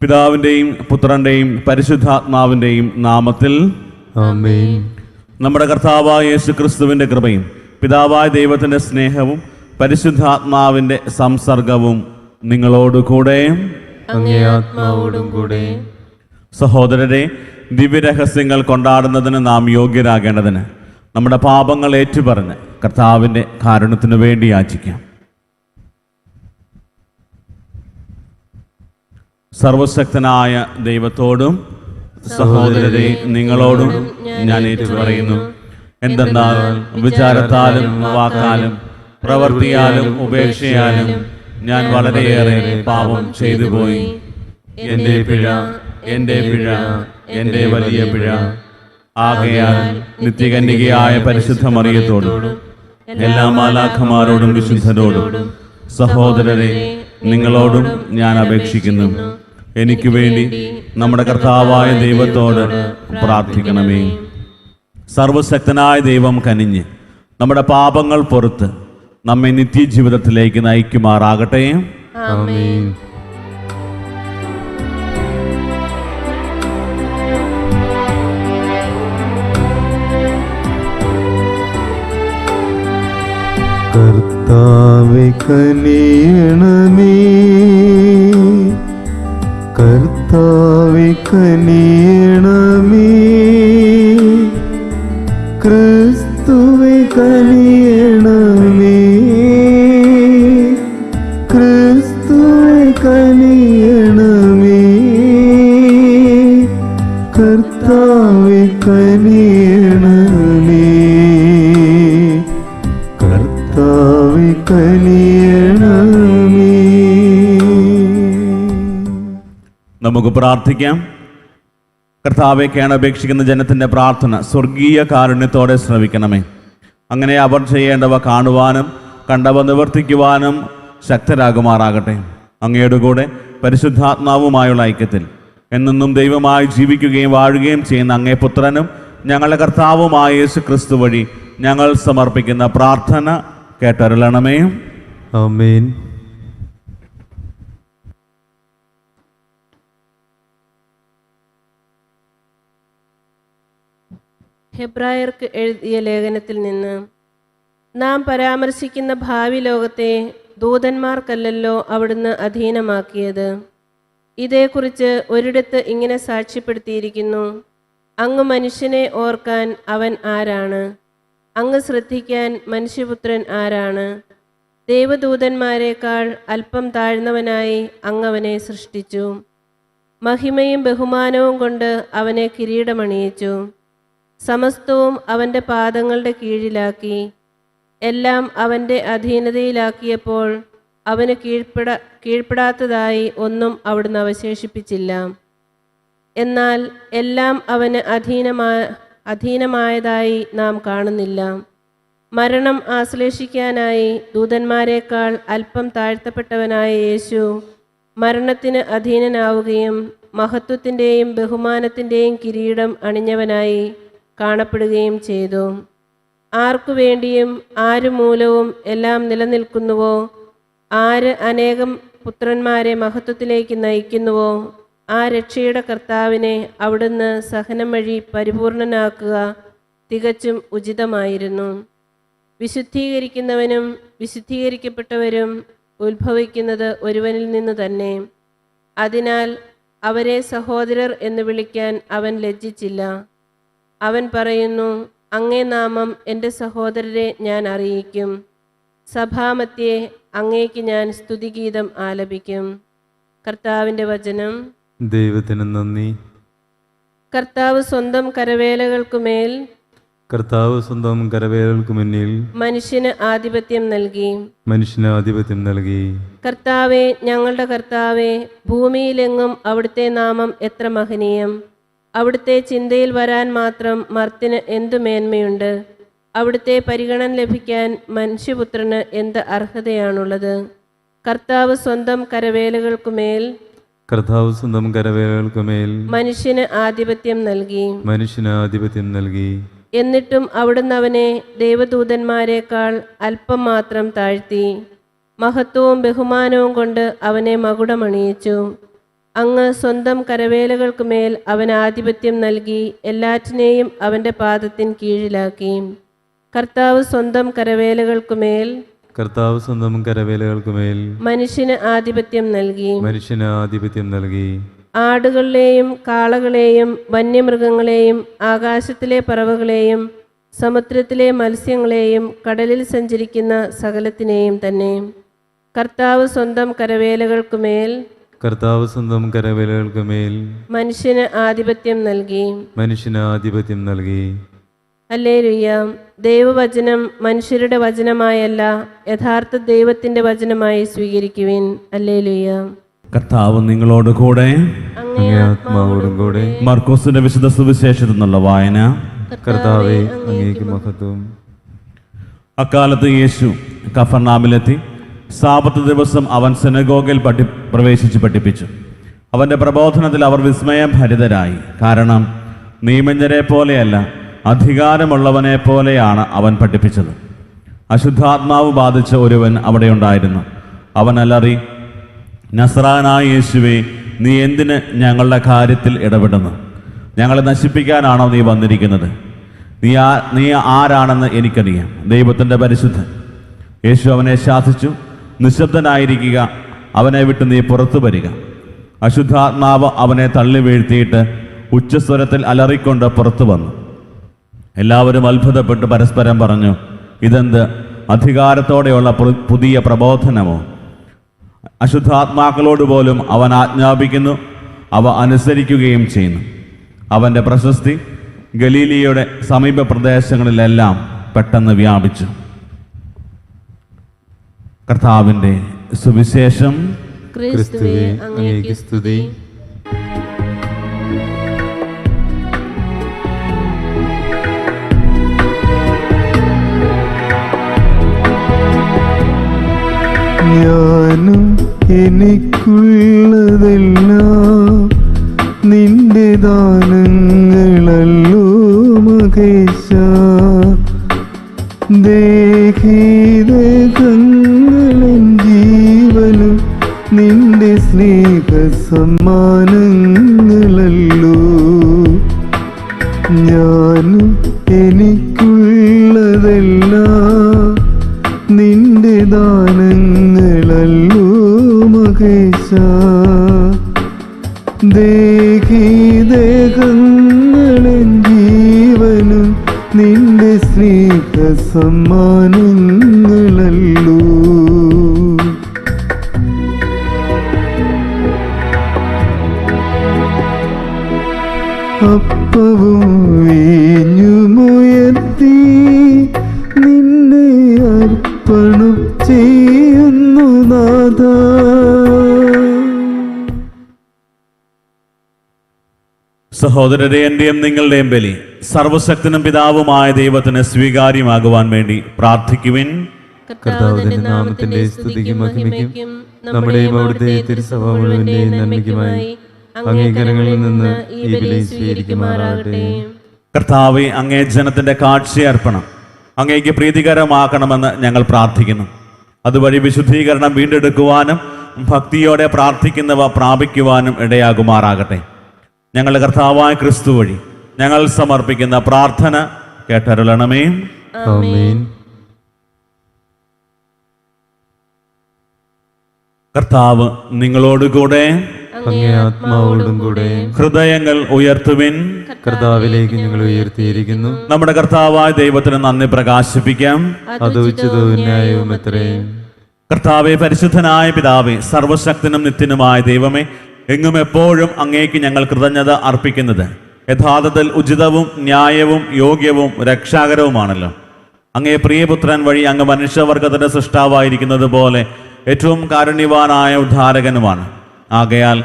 പിതാവിൻ്റെയും പുത്രൻ്റെയും പരിശുദ്ധാത്മാവിൻ്റെയും നാമത്തിൽ ആമേൻ. നമ്മുടെ കർത്താവായ യേശുക്രിസ്തുവിൻ്റെ കൃപയും പിതാവായ ദൈവത്തിൻ്റെ സ്നേഹവും പരിശുദ്ധാത്മാവിൻ്റെ സംസർഗവും നിങ്ങളോടുകൂടെ അങ്ങേ ആത്മാവോടും കൂടെ. സഹോദരരെ, ദിവ്യരഹസ്യങ്ങൾ കൊണ്ടാടുന്നതിന് നാം യോഗ്യരാകേണ്ടതിന് നമ്മുടെ പാപങ്ങൾ ഏറ്റുപറഞ്ഞ് കർത്താവിൻ്റെ കാരുണ്യത്തിനു വേണ്ടി യാചിക്കാം. സർവശക്തനായ ദൈവത്തോടും സഹോദരരെ നിങ്ങളോടും ഞാൻ ഏറ്റുപറയുന്നു. എന്തെന്നാൽ വിചാരത്താലും വാക്കാലും പ്രവൃത്തിയാലും ഉപേക്ഷയാലും ഞാൻ വളരെയേറെ പാപം ചെയ്തു പോയി. എൻ്റെ പിഴ, എൻ്റെ പിഴ, എൻ്റെ വലിയ പിഴ. ആകയാൽ നിത്യകന്യകയായ പരിശുദ്ധ മറിയത്തോടും എല്ലാ മാലാഖമാരോടും വിശുദ്ധരോടും സഹോദരരെ നിങ്ങളോടും ഞാൻ അപേക്ഷിക്കുന്നു, എനിക്ക് വേണ്ടി നമ്മുടെ കർത്താവായ ദൈവത്തോട് പ്രാർത്ഥിക്കണമേ. സർവശക്തനായ ദൈവം കനിഞ്ഞ് നമ്മുടെ പാപങ്ങൾ പൊറുത്ത് നമ്മെ നിത്യജീവിതത്തിലേക്ക് നയിക്കുമാറാകട്ടെ. ആമേൻ. കർത്താവേ കനിയണമേ, കർത്താവേ കനിയണമേ, ക്രിസ്തുവേ കനിയണമേ, ക്രിസ്തുവേ കനിയണമേ, കർത്താവേ കനിയണമേ, കർത്താവേ കനിയണമേ. നമുക്ക് പ്രാർത്ഥിക്കാം. കർത്താവെ, കേണപേക്ഷിക്കുന്ന ജനത്തിൻ്റെ പ്രാർത്ഥന സ്വർഗീയ കാരുണ്യത്തോടെ ശ്രവിക്കണമേ. അങ്ങനെ അവർ ചെയ്യേണ്ടവ കാണുവാനും കണ്ടവ നിവർത്തിക്കുവാനും ശക്തരാകുമാറാകട്ടെ. അങ്ങയുടെ കൂടെ പരിശുദ്ധാത്മാവുമായുള്ള ഐക്യത്തിൽ എന്നെന്നും ദൈവമായി ജീവിക്കുകയും വാഴുകയും ചെയ്യുന്ന അങ്ങേ പുത്രനും ഞങ്ങളുടെ കർത്താവുമായ യേശു ക്രിസ്തു വഴി ഞങ്ങൾ സമർപ്പിക്കുന്ന പ്രാർത്ഥന കേട്ടരുളണമേ. ആമേൻ. ഹെബ്രായർക്ക് എഴുതിയ ലേഖനത്തിൽ നിന്ന്: നാം പരാമർശിക്കുന്ന ഭാവി ലോകത്തെ ദൂതന്മാർക്കല്ലല്ലോ അവിടുന്ന് അധീനമാക്കിയത്. ഇതേക്കുറിച്ച് ഒരിടത്ത് ഇങ്ങനെ സാക്ഷ്യപ്പെടുത്തിയിരിക്കുന്നു: അങ്ങ് മനുഷ്യനെ ഓർക്കാൻ അവൻ ആരാണ്? അങ്ങ് ശ്രദ്ധിക്കാൻ മനുഷ്യപുത്രൻ ആരാണ്? ദേവദൂതന്മാരെക്കാൾ അല്പം താഴ്ന്നവനായി അങ്ങവനെ സൃഷ്ടിച്ചു. മഹിമയും ബഹുമാനവും കൊണ്ട് അവനെ കിരീടമണിയിച്ചു. സമസ്തവും അവൻ്റെ പാദങ്ങളുടെ കീഴിലാക്കി. എല്ലാം അവൻ്റെ അധീനതയിലാക്കിയപ്പോൾ അവന് കീഴ്പ്പെടാത്തതായി ഒന്നും അവിടുന്ന് അവശേഷിപ്പിച്ചില്ല. എന്നാൽ എല്ലാം അവന് അധീനമായതായി നാം കാണുന്നില്ല. മരണം ആശ്ലേഷിക്കാനായി ദൂതന്മാരെക്കാൾ അല്പം താഴ്ത്തപ്പെട്ടവനായ യേശു മരണത്തിന് അധീനനാവുകയും മഹത്വത്തിൻ്റെയും ബഹുമാനത്തിൻ്റെയും കിരീടം അണിഞ്ഞവനായി കാണപ്പെടുകയും ചെയ്തു. ആർക്കു വേണ്ടിയും ആരു മൂലവും എല്ലാം നിലനിൽക്കുന്നുവോ, ആര് അനേകം പുത്രന്മാരെ മഹത്വത്തിലേക്ക് നയിക്കുന്നുവോ, ആ രക്ഷയുടെ കർത്താവിനെ അവിടുന്ന് സഹനം വഴി പരിപൂർണനാക്കുക തികച്ചും ഉചിതമായിരുന്നു. വിശുദ്ധീകരിക്കുന്നവനും വിശുദ്ധീകരിക്കപ്പെട്ടവരും ഉത്ഭവിക്കുന്നത് ഒരുവനിൽ നിന്ന് തന്നെ. അതിനാൽ അവരെ സഹോദരർ എന്ന് വിളിക്കാൻ അവൻ ലജ്ജിച്ചില്ല. അവൻ പറയുന്നു: അങ്ങേ നാമം എൻ്റെ സഹോദരരെ ഞാൻ അറിയിക്കും. സഭാമധ്യേ അങ്ങേക്ക് ഞാൻ സ്തുതിഗീതം ആലപിക്കും. കർത്താവിൻ്റെ വചനം. ദൈവത്തിന് നന്ദി. കർത്താവ് സ്വന്തം കരവേലകൾക്കുമേൽ, കർത്താവ് സ്വന്തം കരവേലകൾക്ക് മുന്നിൽ മനുഷ്യന് ആധിപത്യം നൽകി. മനുഷ്യന് ആധിപത്യം നൽകി. കർത്താവേ, ഞങ്ങളുടെ കർത്താവേ, ഭൂമിയിലെങ്ങും അവിടുത്തെ നാമം എത്ര മഹനീയം! അവിടുത്തെ ചിന്തയിൽ വരാൻ മാത്രം മർത്തിന് എന്തു മേന്മയുണ്ട്! അവിടുത്തെ പരിഗണന ലഭിക്കാൻ മനുഷ്യപുത്രന് എന്ത് അർഹതയാണുള്ളത്! കർത്താവ് സ്വന്തം കരവേലകൾക്കുമേൽ, കർത്താവ് സ്വന്തം കരവേലകൾക്കുമേൽ മനുഷ്യന് ആധിപത്യം നൽകി. മനുഷ്യന് ആധിപത്യം നൽകി. എന്നിട്ടും അവിടുന്ന് അവനെ ദേവദൂതന്മാരെക്കാൾ അല്പം മാത്രം താഴ്ത്തി. മഹത്വവും ബഹുമാനവും കൊണ്ട് അവനെ മകുടമണിയിച്ചു. അങ്ങ് സ്വന്തം കരവേലകൾക്കുമേൽ അവന് ആധിപത്യം നൽകി എല്ലാറ്റിനെയും അവൻ്റെ പാദത്തിൻ കീഴിലാക്കി. കർത്താവ് സ്വന്തം കരവേലകൾക്കുമേൽ കർത്താവ് സ്വന്തം കരവേലകൾക്കുമേൽ മനുഷ്യന് ആധിപത്യം നൽകി. മനുഷ്യന് ആധിപത്യം നൽകി. ആടുകളെയും കാളകളെയും വന്യമൃഗങ്ങളെയും ആകാശത്തിലെ പറവകളെയും സമുദ്രത്തിലെ മത്സ്യങ്ങളെയും കടലിൽ സഞ്ചരിക്കുന്ന സകലത്തിനെയും തന്നെ. കർത്താവ് സ്വന്തം കരവേലകൾക്കുമേൽ കർത്താവ് സ്വന്തം കരവേലകൾക്കുമേൽ മനുഷ്യന് ആധിപത്യം നൽകി. മനുഷ്യന് ആധിപത്യം നൽകി. ഹല്ലേലൂയ. ദൈവവചനം മനുഷ്യരുടെ വചനമായല്ല, യഥാർത്ഥ ദൈവത്തിൻ്റെ വചനമായി സ്വീകരിക്കുവിൻ. ഹല്ലേലൂയ. കർത്താവ് നിങ്ങളോട് കൂടെ. അങ്ങേ ആത്മാവോടും കൂടെ. മർക്കോസിന്റെ വിശുദ്ധ സുവിശേഷത്തിൽ നിന്നുള്ള വായന. കർത്താവേ, അങ്ങേക്ക് മഹത്വം. അക്കാലത്ത് യേശു കഫർനാമിലെത്തി. സാബത്ത് ദിവസം അവൻ സിനഗോഗിൽ പ്രവേശിച്ച് പഠിപ്പിച്ചു. അവൻ്റെ പ്രബോധനത്തിൽ അവർ വിസ്മയം ഭരിതരായി. കാരണം നിയമജ്ഞരെ പോലെയല്ല, അധികാരമുള്ളവനെ പോലെയാണ് അവൻ പഠിപ്പിച്ചത്. അശുദ്ധാത്മാവ് ബാധിച്ച ഒരുവൻ അവിടെ ഉണ്ടായിരുന്നു. അവൻ അലറി, നസ്രാനായ യേശുവേ, നീ എന്തിന് ഞങ്ങളുടെ കാര്യത്തിൽ ഇടപെടുന്നു? ഞങ്ങളെ നശിപ്പിക്കാനാണോ നീ വന്നിരിക്കുന്നത്? നീ ആരാണെന്ന് എനിക്കറിയാം, ദൈവത്തിൻ്റെ പരിശുദ്ധൻ. യേശു അവനെ ശാസിച്ചു, നിശബ്ദനായിരിക്കുക, അവനെ വിട്ട് നീ പുറത്തു വരിക. അശുദ്ധാത്മാവ് അവനെ തള്ളി വീഴ്ത്തിയിട്ട് ഉച്ചസ്വരത്തിൽ അലറിക്കൊണ്ട് പുറത്തു വന്നു. എല്ലാവരും അത്ഭുതപ്പെട്ട് പരസ്പരം പറഞ്ഞു, ഇതെന്ത് അധികാരത്തോടെയുള്ള പുതിയ പ്രബോധനമോ? അശുദ്ധാത്മാക്കളോട് പോലും അവൻ ആജ്ഞാപിക്കുന്നു, അവ അനുസരിക്കുകയും ചെയ്യുന്നു. അവൻ്റെ പ്രശസ്തി ഗലീലിയയുടെ സമീപ പ്രദേശങ്ങളിലെല്ലാം പെട്ടെന്ന് വ്യാപിച്ചു. കർത്താവിൻ്റെ സുവിശേഷം. ക്രിസ്തുവേ, അങ്ങേക്ക് സ്തുതി. ഞാനും എനിക്കുള്ളതെല്ലാം നിന്റെ ദാനങ്ങളല്ലോ മഹേശ. ദേഹിതകങ്ങളും ജീവനും നിന്റെ സ്നേഹ സമ്മാനങ്ങളല്ലോ. ഞാനും എനിക്കുള്ളതെല്ലാം നിന്റെ ദാനങ്ങളല്ലോ മഹേശ. ദേഹിതകങ്ങളും ജീവനും നിന്റെ സ്നേഹ സമ്മാനങ്ങളല്ലോ. അപ്പവും വീഞ്ഞുമുയർത്തി നിന്നെ അർപ്പണം ചെയ്യുന്നു നാഥാ. സഹോദരരെ, എൻ്റെയും നിങ്ങളുടെയും ബലി സർവശക്തനും പിതാവുമായ ദൈവത്തിന് സ്വീകാര്യമാകുവാൻ വേണ്ടി പ്രാർത്ഥിക്കുവിൻ. കർത്താവ് തന്റെ നാമത്തിന്റെ സ്തുതിക്കും മഹിമയ്ക്കും നമ്മുടെയും അവിടുത്തെ തിരുസഭ മുഴുവന്റെയും നന്മയ്ക്കുമായി അംഗീകാരങ്ങളിൽ നിന്ന് ഈ ബലി സ്വീകരിക്കുമാറാകട്ടെ. കർത്താവെ, അങ്ങേ ജനത്തിന്റെ കാഴ്ചയർപ്പണം അങ്ങേക്ക് പ്രീതികരമാക്കണമെന്ന് ഞങ്ങൾ പ്രാർത്ഥിക്കുന്നു. അതുവഴി വിശുദ്ധീകരണം വീണ്ടെടുക്കുവാനും ഭക്തിയോടെ പ്രാർത്ഥിക്കുന്നവ പ്രാപിക്കുവാനും ഇടയാകുമാറാകട്ടെ. ഞങ്ങളുടെ കർത്താവായ ക്രിസ്തു വഴി ഞങ്ങൾ സമർപ്പിക്കുന്ന പ്രാർത്ഥന കേട്ടരുളണമേ. ആമേൻ. കർത്താവ് നിങ്ങളോടുകൂടെ. അങ്ങേ ആത്മാവോടും കൂടെ. ഹൃദയങ്ങൾ ഉയർത്തുവിൻ. കർത്താവിലേക്ക് ഞങ്ങൾ ഉയർത്തിയിരിക്കുന്നു. നമ്മുടെ കർത്താവായ ദൈവത്തിന് നന്ദി പ്രകാശിപ്പിക്കാം. അത് ഉചിതവും ന്യായവും എത്രേ. കർത്താവെ, പരിശുദ്ധനായ പിതാവേ, സർവശക്തനും നിത്യനുമായ ദൈവമേ, എങ്ങും എപ്പോഴും അങ്ങേക്ക് ഞങ്ങൾ കൃതജ്ഞത അർപ്പിക്കുന്നത് യഥാർത്ഥത്തിൽ ഉചിതവും ന്യായവും യോഗ്യവും രക്ഷാകരവുമാണല്ലോ. അങ്ങേ പ്രിയപുത്രൻ വഴി അങ്ങ് മനുഷ്യവർഗത്തിന്റെ സൃഷ്ടാവായിരിക്കുന്നത് പോലെ ഏറ്റവും കാരുണ്യവാനായ ഉദ്ധാരകനുമാണ്. ആകയാൽ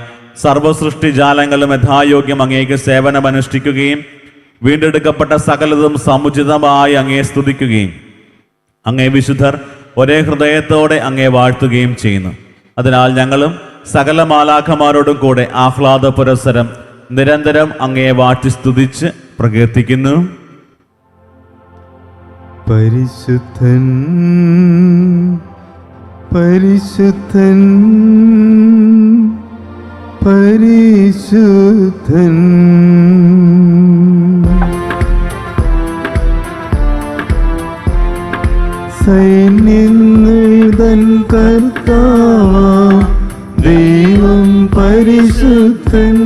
സർവസൃഷ്ടിജാലങ്ങളും യഥായോഗ്യം അങ്ങേക്ക് സേവനമനുഷ്ഠിക്കുകയും വീണ്ടെടുക്കപ്പെട്ട സകലതും സമുചിതമായി അങ്ങേ സ്തുതിക്കുകയും അങ്ങേ വിശുദ്ധർ ഒരേ ഹൃദയത്തോടെ അങ്ങേ വാഴ്ത്തുകയും ചെയ്യുന്നു. അതിനാൽ ഞങ്ങളും സകല മാലാഖമാരോടും കൂടെ ആഹ്ലാദ പുരസ്സരം നിരന്തരം അങ്ങയെ വാഴ്ത്തി സ്തുതിച്ച് പ്രകീർത്തിക്കുന്നു. പരിശുദ്ധൻ പരിശുദ്ധൻ പരിശുദ്ധൻ സൈന്യങ്ങൾ തൻ കർത്താവാം ദൈവം പരിശുദ്ധൻ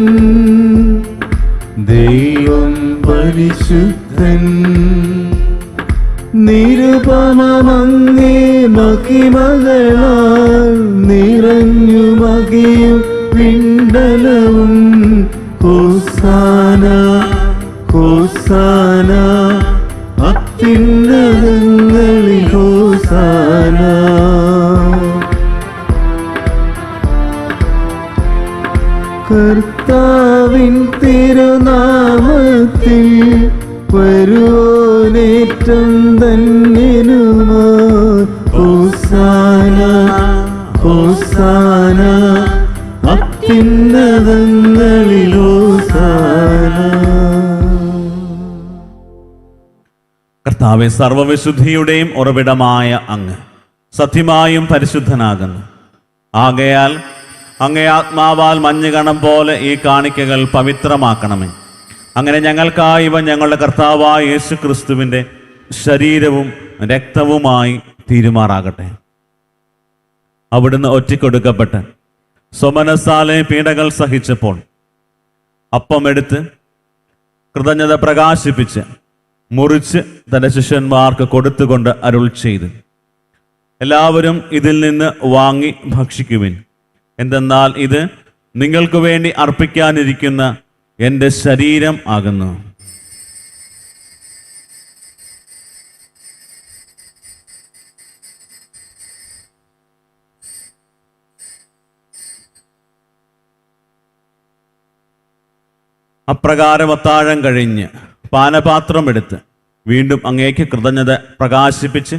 ദൈവം പരിശുദ്ധൻ നിരുപമങ്ങേ മഹിമകളാൽ നിറഞ്ഞു മകിയും പിണ്ടലവും ഹോസാന ഹോസാന അത്യുന്നതങ്ങളിൽ ഹോസാന കർത്താവിൻ തിരുനാമത്തിൽ വരുവോനേറ്റം ധന്യനുമാ ഹോസാന ഹോസാന അത്യുന്നതങ്ങളിൽ ഹോസാന. കർത്താവെ, സർവവിശുദ്ധിയുടെയും ഉറവിടമായ അങ്ങ് സത്യമായും പരിശുദ്ധനാകുന്നു. ആകയാൽ അങ്ങേ ആത്മാവാൽ മഞ്ഞുകണം പോലെ ഈ കാണിക്കകൾ പവിത്രമാക്കണമേ. അങ്ങനെ ഞങ്ങൾക്കായി ഇവ ഞങ്ങളുടെ കർത്താവായ യേശു ക്രിസ്തുവിൻ്റെ ശരീരവും രക്തവുമായി തീരുമാറാകട്ടെ. അവിടുന്ന് ഒറ്റിക്കൊടുക്കപ്പെട്ട് സ്വമനസാലെ പീഡകൾ സഹിച്ചപ്പോൾ അപ്പമെടുത്ത് കൃതജ്ഞത പ്രകാശിപ്പിച്ച് മുറിച്ച് തൻ്റെ ശിഷ്യന്മാർക്ക് കൊടുത്തുകൊണ്ട് അരുൾ ചെയ്തു, എല്ലാവരും ഇതിൽ നിന്ന് വാങ്ങി ഭക്ഷിക്കുവിൻ. എന്തെന്നാൽ ഇത് നിങ്ങൾക്ക് വേണ്ടി അർപ്പിക്കാനിരിക്കുന്ന എൻ്റെ ശരീരം ആകുന്നു. അപ്രകാരം അത്താഴം കഴിഞ്ഞ് പാനപാത്രം എടുത്ത് വീണ്ടും അങ്ങേക്ക് കൃതജ്ഞത പ്രകാശിപ്പിച്ച്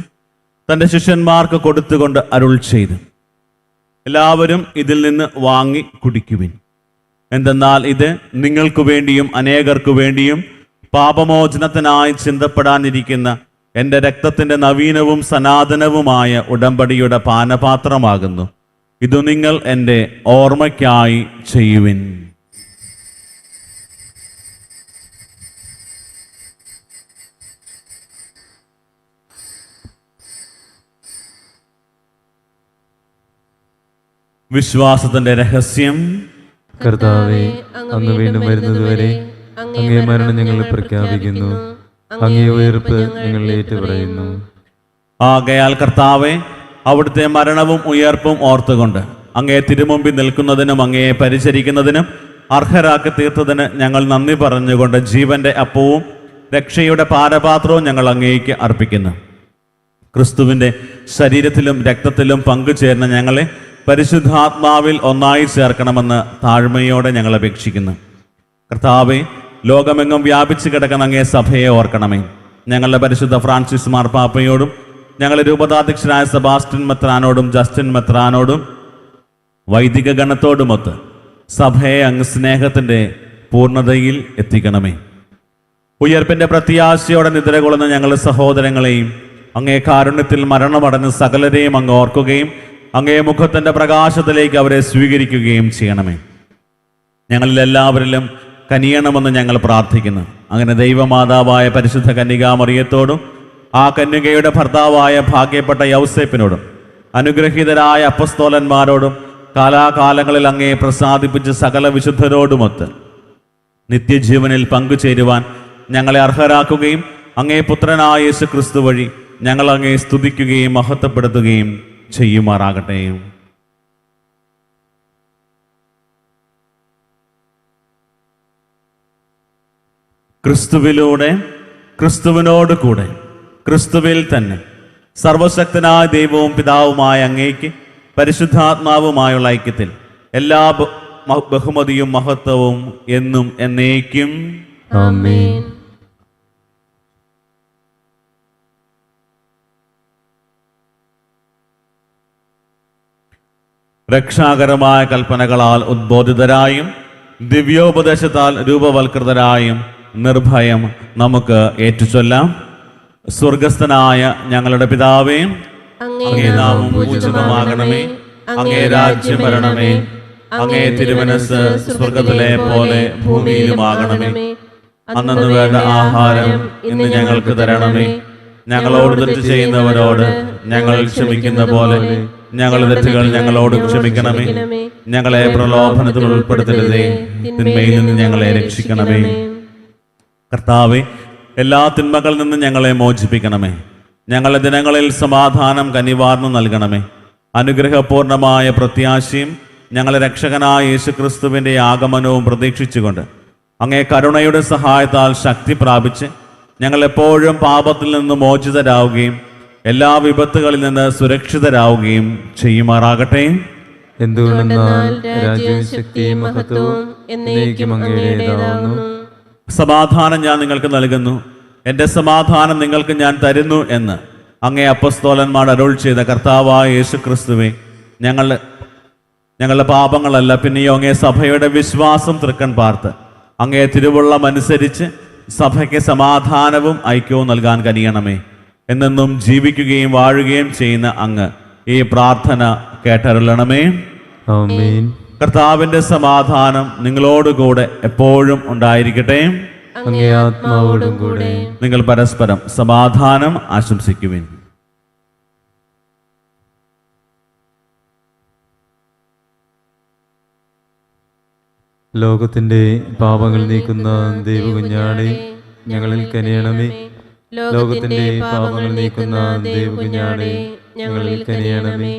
തൻ്റെ ശിഷ്യന്മാർക്ക് കൊടുത്തുകൊണ്ട് അരുൾ ചെയ്തു, എല്ലാവരും ഇതിൽ നിന്ന് വാങ്ങി കുടിക്കുവിൻ. എന്തെന്നാൽ ഇത് നിങ്ങൾക്ക് വേണ്ടിയും അനേകർക്കു വേണ്ടിയും പാപമോചനത്തിനായി ചിന്തപ്പെടാനിരിക്കുന്ന എൻ്റെ രക്തത്തിൻ്റെ നവീനവും സനാതനവുമായ ഉടമ്പടിയുടെ പാനപാത്രമാകുന്നു. ഇത് നിങ്ങൾ എൻ്റെ ഓർമ്മയ്ക്കായി ചെയ്യുവിൻ. വിശ്വാസത്തിന്റെ രഹസ്യം. കർത്താവെ, അങ്ങ് വീണ്ടും വരുന്നതുവരെ അങ്ങേ മരണം ഞങ്ങൾ പ്രഖ്യാപിക്കുന്നു, അങ്ങേ ഉയർപ്പ് ഞങ്ങൾ ഏറ്റുപറയുന്നു. ആകയാൽ കർത്താവെ, അവിടുത്തെ മരണവും ഉയർപ്പും ഓർത്തുകൊണ്ട് അങ്ങേ തിരുമുമ്പിൽ നിൽക്കുന്നതിനും അങ്ങയെ പരിചരിക്കുന്നതിനും അർഹരാക്കി തീർത്തതിന് ഞങ്ങൾ നന്ദി പറഞ്ഞുകൊണ്ട് ജീവന്റെ അപ്പവും രക്ഷയുടെ പാനപാത്രവും ഞങ്ങൾ അങ്ങേക്ക് അർപ്പിക്കുന്നു. ക്രിസ്തുവിൻ്റെ ശരീരത്തിലും രക്തത്തിലും പങ്കുചേർന്ന ഞങ്ങളെ പരിശുദ്ധാത്മാവിൽ ഒന്നായി ചേർക്കണമെന്ന് താഴ്മയോടെ ഞങ്ങൾ അപേക്ഷിക്കുന്നു. കർത്താവെ, ലോകമെങ്ങും വ്യാപിച്ചു കിടക്കുന്ന അങ്ങേ സഭയെ ഓർക്കണമേ. ഞങ്ങളുടെ പരിശുദ്ധ ഫ്രാൻസിസ് മാർപ്പാപ്പയോടും ഞങ്ങളുടെ രൂപതാധ്യക്ഷനായ സെബാസ്റ്റ്യൻ മെത്രാനോടും ജസ്റ്റിൻ മെത്രാനോടും വൈദിക ഗണത്തോടുമൊത്ത് സഭയെ അങ്ങ് സ്നേഹത്തിൻ്റെ പൂർണ്ണതയിൽ എത്തിക്കണമേ. ഉയർപ്പിൻ്റെ പ്രത്യാശയോടെ നിദ്രകൊള്ളുന്ന ഞങ്ങളുടെ സഹോദരങ്ങളെയും അങ്ങേ കാരുണ്യത്തിൽ മരണമടഞ്ഞ സകലരെയും അങ്ങ് ഓർക്കുകയും അങ്ങേ മുഖത്തിൻ്റെ പ്രകാശത്തിലേക്ക് അവരെ സ്വീകരിക്കുകയും ചെയ്യണമേ. ഞങ്ങളിലെല്ലാവരിലും കനിയണമെന്ന് ഞങ്ങൾ പ്രാർത്ഥിക്കുന്നു. അങ്ങനെ ദൈവമാതാവായ പരിശുദ്ധ കന്യകാമറിയത്തോടും ആ കന്യകയുടെ ഭർത്താവായ ഭാഗ്യപ്പെട്ട യൗസേപ്പിനോടും അനുഗ്രഹീതരായ അപ്പസ്തോലന്മാരോടും കാലാകാലങ്ങളിൽ അങ്ങേ പ്രസാദിപ്പിച്ച് സകല വിശുദ്ധരോടുമൊത്ത് നിത്യജീവനിൽ പങ്കുചേരുവാൻ ഞങ്ങളെ അർഹരാക്കുകയും അങ്ങേ പുത്രനായ യേശു ക്രിസ്തു വഴി ഞങ്ങൾ അങ്ങേ സ്തുതിക്കുകയും മഹത്വപ്പെടുത്തുകയും ചെയ്യുമാറാകട്ടെ. ക്രിസ്തുവിലൂടെ, ക്രിസ്തുവിനോട് കൂടെ, ക്രിസ്തുവിൽ തന്നെ സർവശക്തനായ ദൈവവും പിതാവുമായ അങ്ങേക്ക് പരിശുദ്ധാത്മാവുമായുള്ള ഐക്യത്തിൽ എല്ലാ ബഹുമതിയും മഹത്വവും എന്നും എന്നേക്കും ആമേൻ. രക്ഷാകരമായ കൽപ്പനകളാൽ ഉദ്ബോധിതരായും ദിവ്യോപദേശത്താൽ രൂപവൽകൃതരായും നിർഭയം നമുക്ക് ഏറ്റുചൊല്ലാം. സ്വർഗസ്ഥനായ ഞങ്ങളുടെ പിതാവേ, അങ്ങേ നാമം പൂജിതമാകണമേ, അങ്ങേ രാജ്യം വരണമേ, അങ്ങേ തിരുമനസ് സ്വർഗത്തിലെ പോലെ ഭൂമിയിലുമാകണമേ. അന്നു വേണ്ട ആഹാരം ഇന്ന് ഞങ്ങൾക്ക് തരണമേ. ഞങ്ങളോട് തെറ്റ് ചെയ്യുന്നവരോട് ഞങ്ങൾ ക്ഷമിക്കുന്ന പോലെ ഞങ്ങളുടെ തെറ്റുകൾ ഞങ്ങളോട് ക്ഷമിക്കണമേ. ഞങ്ങളെ പ്രലോഭനത്തിൽ ഉൾപ്പെടുത്തരുതേ, തിന്മയിൽ നിന്ന് ഞങ്ങളെ രക്ഷിക്കണമേ. കർത്താവേ, എല്ലാ തിന്മകളിൽ നിന്നും ഞങ്ങളെ മോചിപ്പിക്കണമേ. ഞങ്ങളുടെ ദിനങ്ങളിൽ സമാധാനം കനിവാർന്നു നൽകണമേ. അനുഗ്രഹപൂർണമായ പ്രത്യാശയും ഞങ്ങളെ രക്ഷകനായ യേശുക്രിസ്തുവിൻ്റെ ആഗമനവും പ്രതീക്ഷിച്ചുകൊണ്ട് അങ്ങേ കരുണയുടെ സഹായത്താൽ ശക്തി പ്രാപിച്ച് ഞങ്ങൾ എപ്പോഴും പാപത്തിൽ നിന്ന് മോചിതരാവുകയും എല്ലാ വിപത്തുകളിൽ നിന്ന് സുരക്ഷിതരാവുകയും ചെയ്യുമാറാകട്ടെ. എന്തുകൊണ്ടെന്നാൽ രാജ്യവും ശക്തിയും മഹത്വവും എന്നേക്കും അങ്ങയുടേതാവുന്നു. സമാധാനം ഞാൻ നിങ്ങൾക്ക് നൽകുന്നു, എൻ്റെ സമാധാനം നിങ്ങൾക്ക് ഞാൻ തരുന്നു എന്ന് അങ്ങേ അപ്പസ്തോലന്മാർ അരുൾ ചെയ്ത കർത്താവായ യേശുക്രിസ്തുവേ, ഞങ്ങളുടെ പാപങ്ങളല്ല പിന്നെയോ അങ്ങേ സഭയുടെ വിശ്വാസം തൃക്കൺ പാർത്ത് അങ്ങേ തിരുവുള്ളമനുസരിച്ച് സഭയ്ക്ക് സമാധാനവും ഐക്യവും നൽകാൻ കനിയണമേ. എന്നെന്നും ജീവിക്കുകയും വാഴുകയും ചെയ്യുന്ന അങ്ങ് ഈ പ്രാർത്ഥന കേട്ടരുളണമേ. ആമേൻ. കർത്താവിൻ്റെ സമാധാനം നിങ്ങളോടുകൂടെ എപ്പോഴും ഉണ്ടായിരിക്കട്ടെ. അങ്ങേ ആത്മാവോടും കൂടെ. നിങ്ങൾ പരസ്പരം സമാധാനം ആശംസിക്കുവിൻ. ലോകത്തിന്റെ പാപങ്ങൾ നീക്കുന്ന ദൈവകുഞ്ഞാടേ, ഞങ്ങളിൽ കനിയണമേ. ലോകത്തിന്റെ പാപങ്ങൾ നീക്കുന്ന ദൈവകുഞ്ഞാടേ, ഞങ്ങളിൽ കനിയണമേ.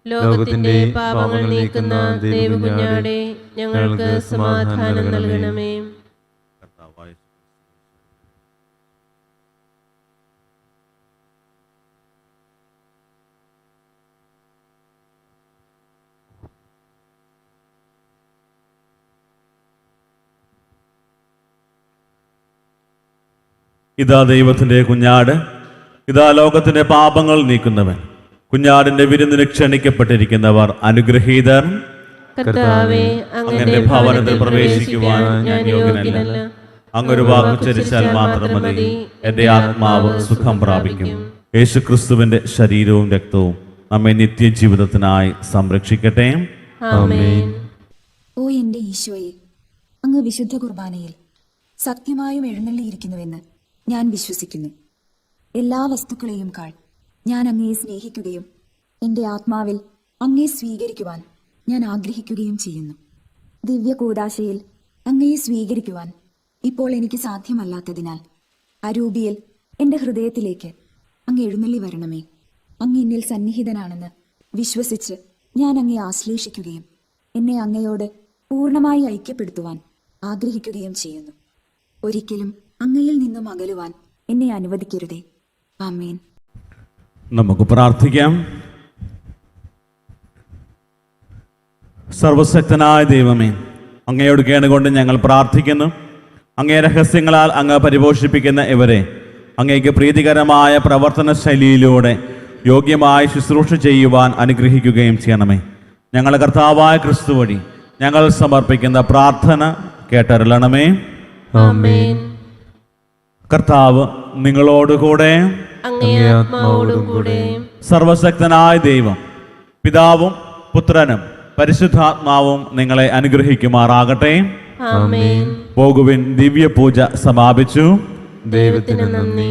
ലോകത്തിന്റെ പാപങ്ങൾ നീക്കുന്ന ദൈവകുഞ്ഞാടേ, ഞങ്ങൾക്ക് സമാധാനം നൽകണമേ. ഇതാ ദൈവത്തിൻ്റെ കുഞ്ഞാട്, ഇതാ ലോകത്തിന്റെ പാപങ്ങൾ നീക്കുന്നവൻ. കുഞ്ഞാടിന്റെ വിരുന്നിന് ക്ഷണിക്കപ്പെട്ടിരിക്കുന്നവർ അനുഗ്രഹീതർ. കർത്താവേ, അങ്ങന്റെ ഭവനത്തിൽ പ്രവേശിക്കുവാൻ ഞാൻ യോഗ്യനല്ല. അങ്ങൊരു വാക്കുച്ചരിച്ചാൽ മാത്രം മതി, എൻ്റെ ആത്മാവ് സുഖം പ്രാപിക്കും. യേശുക്രിസ്തുവിന്റെ ശരീരവും രക്തവും നമ്മെ നിത്യജീവിതത്തിനായി സംരക്ഷിക്കട്ടെ. ആമേൻ. ഓ എന്റെ ഈശോയെ, അങ്ങ് വിശുദ്ധ കുർബാനയിൽ സത്യമായും എഴുന്നള്ളിയിരിക്കുന്നുവെന്ന് ഞാൻ വിശ്വസിക്കുന്നു. എല്ലാ വസ്തുക്കളെയും കാൾ ഞാൻ അങ്ങയെ സ്നേഹിക്കുകയും എൻ്റെ ആത്മാവിൽ അങ്ങയെ സ്വീകരിക്കുവാൻ ഞാൻ ആഗ്രഹിക്കുകയും ചെയ്യുന്നു. ദിവ്യ കൂദാശയിൽ അങ്ങയെ സ്വീകരിക്കുവാൻ ഇപ്പോൾ എനിക്ക് സാധ്യമല്ലാത്തതിനാൽ അരൂപിയിൽ എൻ്റെ ഹൃദയത്തിലേക്ക് അങ്ങ് എഴുന്നള്ളി വരണമേ. അങ്ങ് എന്നിൽ സന്നിഹിതനാണെന്ന് വിശ്വസിച്ച് ഞാൻ അങ്ങയെ ആശ്ലേഷിക്കുകയും എന്നെ അങ്ങയോട് പൂർണ്ണമായി ഐക്യപ്പെടുത്തുവാൻ ആഗ്രഹിക്കുകയും ചെയ്യുന്നു. ഒരിക്കലും അങ്ങയിൽ നിന്നും അകലുവാൻ എന്നെ അനുവദിക്കരുതേ. ആമേൻ. നമുക്ക് പ്രാർത്ഥിക്കാം. സർവശക്തനായ ദൈവമേ, അങ്ങയോട് കേണുകൊണ്ട് ഞങ്ങൾ പ്രാർത്ഥിക്കുന്നു. അങ്ങേ രഹസ്യങ്ങളാൽ അങ്ങ് പരിപോഷിപ്പിക്കുന്ന ഇവരെ അങ്ങേക്ക് പ്രീതികരമായ പ്രവർത്തന ശൈലിയിലൂടെ യോഗ്യമായി ശുശ്രൂഷ ചെയ്യുവാൻ അനുഗ്രഹിക്കുകയും ചെയ്യണമേ. ഞങ്ങളുടെ കർത്താവായ ക്രിസ്തു വഴി ഞങ്ങൾ സമർപ്പിക്കുന്ന പ്രാർത്ഥന കേട്ടരുളണമേ. ആമേൻ. കർത്താവ് നിങ്ങളോടുകൂടെ. അങ്ങേ ആത്മാവോടും കൂടെ. സർവശക്തനായ ദൈവം പിതാവും പുത്രനും പരിശുദ്ധാത്മാവും നിങ്ങളെ അനുഗ്രഹിക്കുമാറാകട്ടെ. ആമേൻ. പോകുവിൻ, ദിവ്യ പൂജ സമാപിച്ചു. ദൈവത്തിന് നന്ദി.